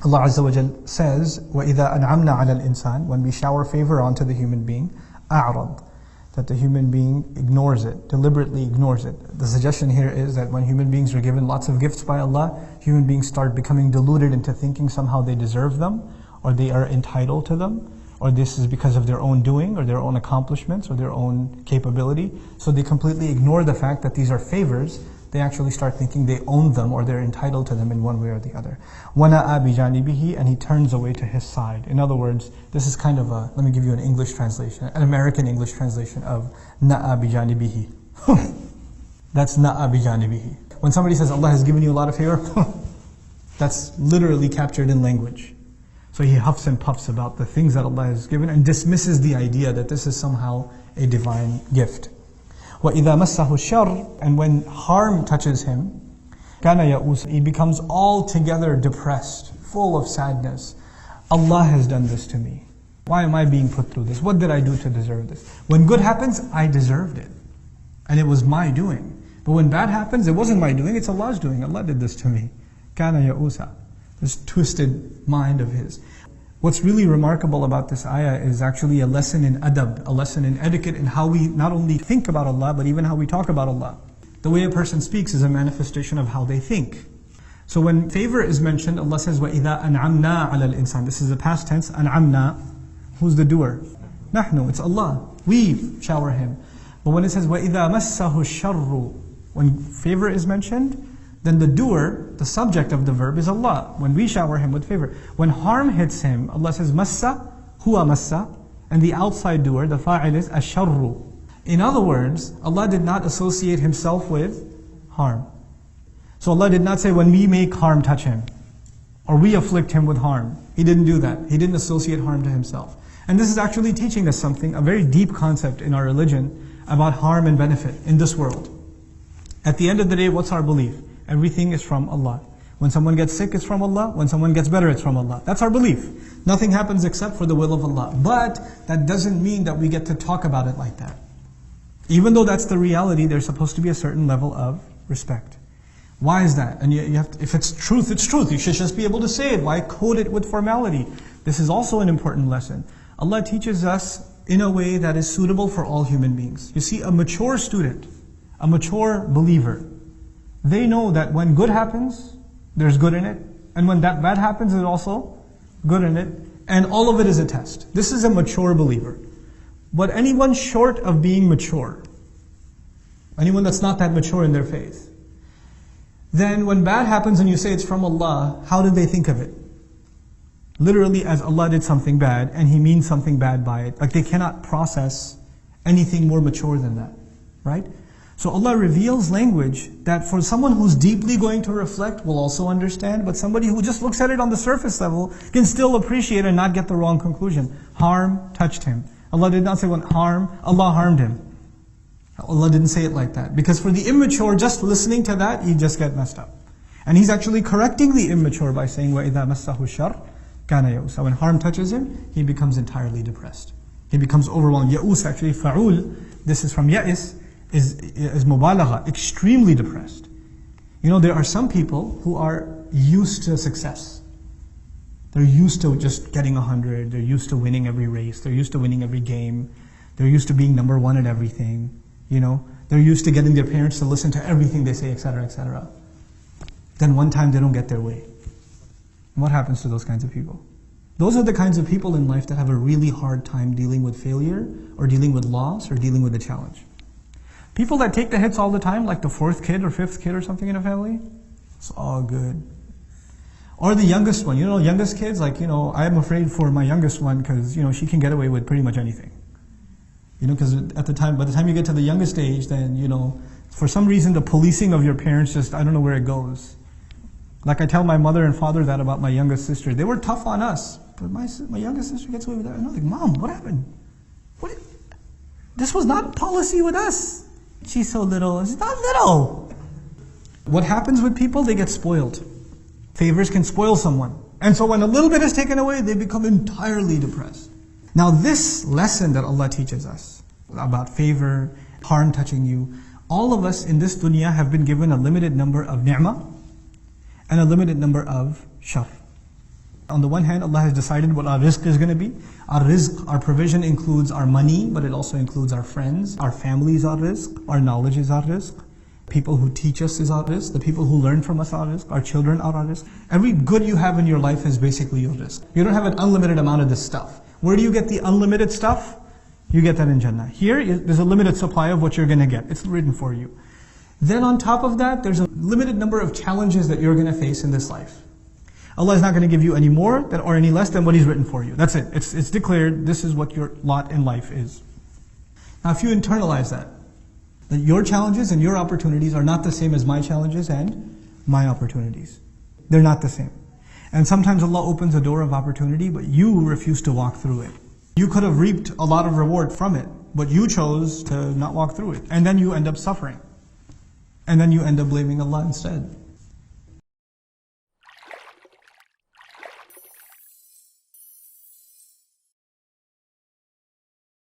Allah Azza wa Jal says, وَإِذَا أَنْعَمْنَا عَلَى الْإِنسَانِ, when we shower favor onto the human being, أَعْرَض, that the human being ignores it, deliberately ignores it. The suggestion here is that when human beings are given lots of gifts by Allah, human beings start becoming deluded into thinking somehow they deserve them, or they are entitled to them, or this is because of their own doing, or their own accomplishments, or their own capability. So they completely ignore the fact that these are favors. They actually start thinking they own them, or they're entitled to them in one way or the other. وَنَأَى بِجَانِبِهِ, and he turns away to his side. In other words, this is kind of a, let me give you an English translation, an American English translation of نَأَى بِجَانِبِهِ. That's نَأَى بِجَانِبِهِ. When somebody says Allah has given you a lot of favor, that's literally captured in language. So he huffs and puffs about the things that Allah has given and dismisses the idea that this is somehow a divine gift. وَإِذَا مَسَّهُ الشَّرُّ, and when harm touches him, كَانَ يَئُوسًا, he becomes altogether depressed, full of sadness. Allah has done this to me. Why am I being put through this? What did I do to deserve this? When good happens, I deserved it. And it was my doing. But when bad happens, it wasn't my doing, it's Allah's doing. Allah did this to me. كَانَ يَئُوسًا. This twisted mind of his. What's really remarkable about this ayah is actually a lesson in adab, a lesson in etiquette, in how we not only think about Allah, but even how we talk about Allah. The way a person speaks is a manifestation of how they think. So when favor is mentioned, Allah says, وَإِذَا أَنْعَمْنَا عَلَى الْإِنسَانِ. This is the past tense, أَنْعَمْنَا. Who's the doer? نحن, it's Allah. We shower him. But when it says, وَإِذَا مَسَّهُ الشَّرُّ, when favor is mentioned, then the doer, the subject of the verb is Allah, when we shower him with favor. When harm hits him, Allah says, massa, huwa massa, and the outside doer, the fa'il is ash-sharru. In other words, Allah did not associate himself with harm. So Allah did not say, when we make harm touch him, or we afflict him with harm. He didn't do that. He didn't associate harm to himself. And this is actually teaching us something, a very deep concept in our religion about harm and benefit in this world. At the end of the day, what's our belief? Everything is from Allah. When someone gets sick, it's from Allah. When someone gets better, it's from Allah. That's our belief. Nothing happens except for the will of Allah. But that doesn't mean that we get to talk about it like that. Even though that's the reality, there's supposed to be a certain level of respect. Why is that? And you have to, if it's truth, it's truth. You should just be able to say it. Why code it with formality? This is also an important lesson. Allah teaches us in a way that is suitable for all human beings. You see, a mature student, a mature believer, they know that when good happens, there's good in it. And when that bad happens, there's also good in it. And all of it is a test. This is a mature believer. But anyone short of being mature, anyone that's not that mature in their faith, then when bad happens and you say it's from Allah, how did they think of it? Literally as Allah did something bad and He means something bad by it. Like they cannot process anything more mature than that. Right? So Allah reveals language that for someone who's deeply going to reflect will also understand, but somebody who just looks at it on the surface level can still appreciate and not get the wrong conclusion. Harm touched him. Allah did not say when Allah harmed him. Allah didn't say it like that. Because for the immature, just listening to that, you just get messed up. And He's actually correcting the immature by saying, وَإِذَا مَسَّهُ الشَّرُّ كَانَ يَئُوسًا. When harm touches him, he becomes entirely depressed. He becomes overwhelmed. Ya'us, actually, fa'ul, this is from ya'is, is mubalagha, extremely depressed. You know, there are some people who are used to success. They're used to just getting 100, they're used to winning every race, they're used to winning every game, they're used to being number one at everything, you know. They're used to getting their parents to listen to everything they say, etc., etc. Then one time they don't get their way. What happens to those kinds of people? Those are the kinds of people in life that have a really hard time dealing with failure, or dealing with loss, or dealing with a challenge. People that take the hits all the time, like the fourth kid or fifth kid or something in a family, it's all good. Or the youngest one, you know, youngest kids, like, you know, I'm afraid for my youngest one because, you know, she can get away with pretty much anything. You know, because by the time you get to the youngest age, then, you know, for some reason the policing of your parents just, I don't know where it goes. Like I tell my mother and father that about my youngest sister. They were tough on us, but my youngest sister gets away with that. And I'm like, Mom, what happened? This was not policy with us. She's so little. She's not little. What happens with people? They get spoiled. Favors can spoil someone. And so when a little bit is taken away, they become entirely depressed. Now this lesson that Allah teaches us about favor, harm touching you, all of us in this dunya have been given a limited number of ni'mah and a limited number of shar. On the one hand, Allah has decided what our rizq is going to be. Our rizq, our provision includes our money, but it also includes our friends. Our families are rizq. Our knowledge is our rizq. People who teach us is our rizq. The people who learn from us are our rizq. Our children are our rizq. Every good you have in your life is basically your rizq. You don't have an unlimited amount of this stuff. Where do you get the unlimited stuff? You get that in Jannah. Here, there's a limited supply of what you're going to get. It's written for you. Then on top of that, there's a limited number of challenges that you're going to face in this life. Allah is not going to give you any more or any less than what He's written for you. That's it. It's declared, this is what your lot in life is. Now if you internalize that your challenges and your opportunities are not the same as my challenges and my opportunities. They're not the same. And sometimes Allah opens a door of opportunity, but you refuse to walk through it. You could have reaped a lot of reward from it, but you chose to not walk through it. And then you end up suffering. And then you end up blaming Allah instead.